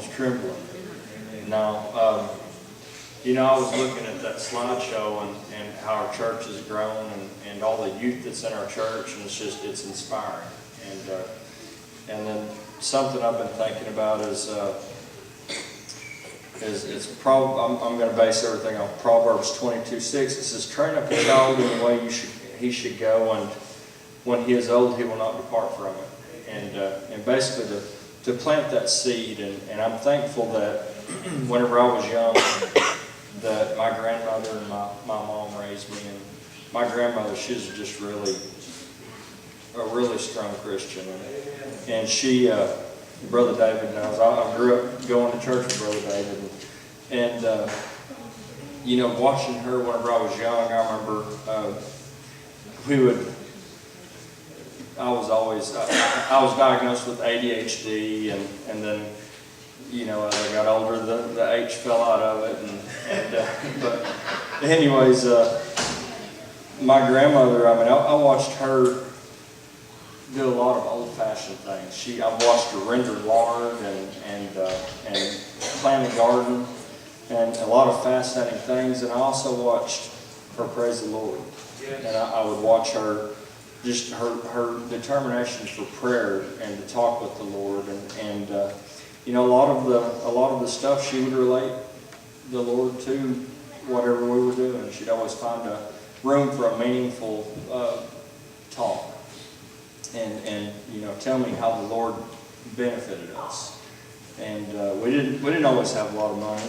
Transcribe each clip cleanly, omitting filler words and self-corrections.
was trembling. Now, I was looking at that slideshow and how our church has grown and all the youth that's in our church, and it's inspiring. And then something I've been thinking about is I'm going to base everything on Proverbs 22:6. It says, "Train up a child in the way he should go, and when he is old, he will not depart from it." And basically to plant that seed. And I'm thankful that whenever I was young, that my grandmother and my mom raised me. And my grandmother, she was just a really strong Christian. And she, Brother David knows, I grew up going to church with Brother David. And watching her whenever I was young, I remember I was diagnosed with ADHD, and then, as I got older, the H fell out of it. But anyways, my grandmother, I watched her do a lot of old-fashioned things. I watched her render lard and plant a garden, and a lot of fascinating things. And I also watched her praise the Lord. And I would watch her, just her determination for prayer and to talk with the Lord. And a lot of the stuff, she would relate the Lord to whatever we were doing. She'd always find a room for a meaningful talk. And tell me how the Lord benefited us. And we didn't always have a lot of money,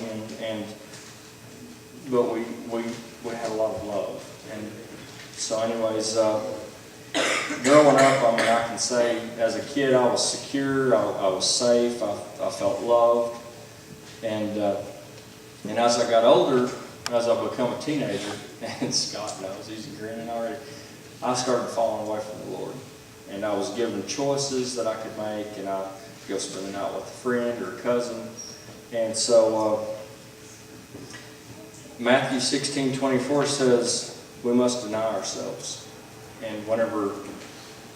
but we had a lot of love. And so, anyways, growing up, I can say as a kid I was secure, I was safe, I felt loved, and as I got older, as I become a teenager, and Scott knows, he's grinning already, I started falling away from the Lord. And I was given choices that I could make, and I'd go spend the night with a friend or a cousin. And so Matthew 16:24 says we must deny ourselves. And whenever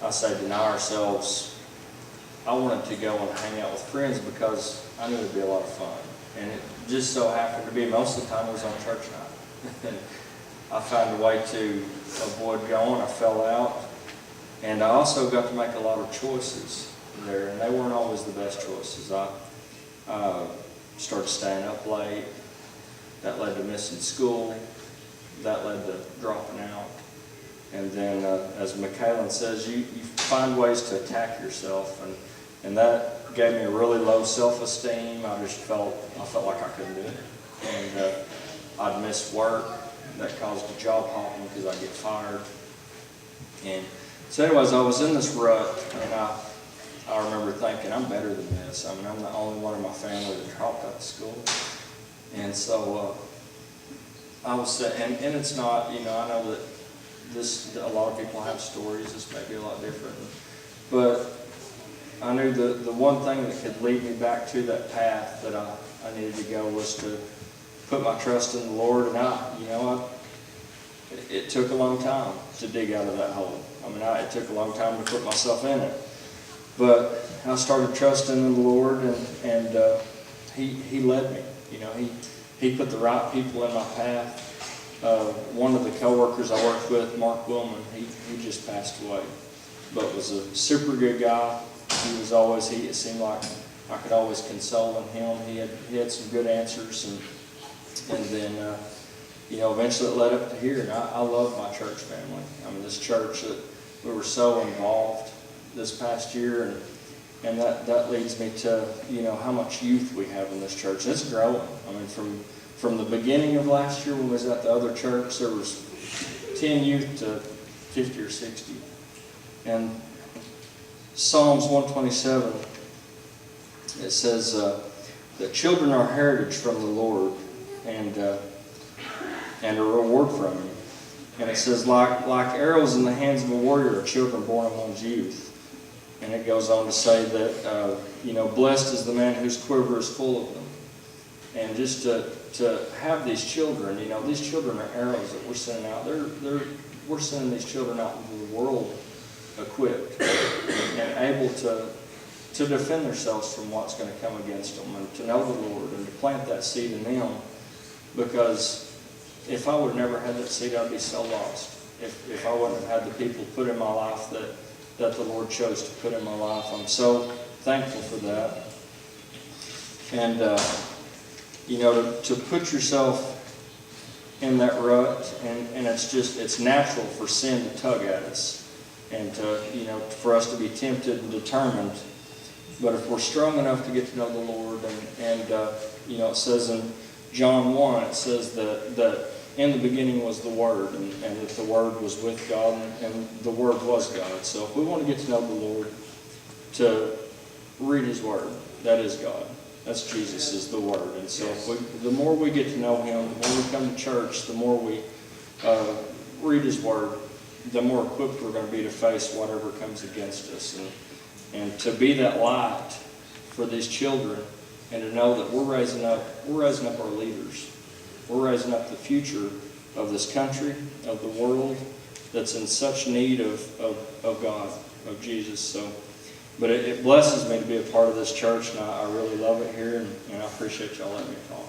I say deny ourselves, I wanted to go and hang out with friends because I knew it would be a lot of fun. And it just so happened to be most of the time it was on church night. And I found a way to avoid going. I fell out. And I also got to make a lot of choices there, and they weren't always the best choices. I started staying up late. That led to missing school. That led to dropping out. And then, as McKaylin says, you find ways to attack yourself, and that gave me a really low self-esteem. I felt like I couldn't do it. And I'd miss work. That caused a job hopping because I'd get fired. And so anyways, I was in this rut, and I remember thinking, I'm better than this. I'm the only one in my family that dropped out of school. And so I was saying, and it's not, I know that a lot of people have stories. This may be a lot different. But I knew the one thing that could lead me back to that path that I needed to go was to put my trust in the Lord. And it took a long time to dig out of that hole. It took a long time to put myself in it. But I started trusting in the Lord, and He led me. He put the right people in my path. One of the co-workers I worked with, Mark Willman, he just passed away, but was a super good guy. It seemed like I could always console in him. He had some good answers, and then eventually it led up to here. And I love my church family. This church that we were so involved this past year, and that leads me to how much youth we have in this church. And it's growing. From the beginning of last year when we was at the other church, there was 10 youth to 50 or 60. And Psalms 127, it says that children are heritage from the Lord, and a reward from Him. And it says, like arrows in the hands of a warrior are children born in one's youth. And it goes on to say that, blessed is the man whose quiver is full of them. And just to have these children, these children are arrows that we're sending out. We're sending these children out into the world equipped and able to to defend themselves from what's going to come against them, and to know the Lord, and to plant that seed in them. Because if I would have never had that seed, I'd be so lost. If I wouldn't have had the people put in my life that the Lord chose to put in my life. I'm so thankful for that. And, to put yourself in that rut, and it's natural for sin to tug at us, and for us to be tempted and determined. But if we're strong enough to get to know the Lord, and it says in John 1, it says that in the beginning was the Word, and that the Word was with God, and the Word was God. So if we want to get to know the Lord, to read His Word, that is God. That's Jesus, is the Word. And so the more we get to know Him, the more we come to church, the more we read His Word, the more equipped we're going to be to face whatever comes against us. And to be that light for these children, and to know that we're raising up our leaders. We're raising up the future of this country, of the world, that's in such need of God, of Jesus. So, but it blesses me to be a part of this church, and I really love it here, and I appreciate y'all letting me talk.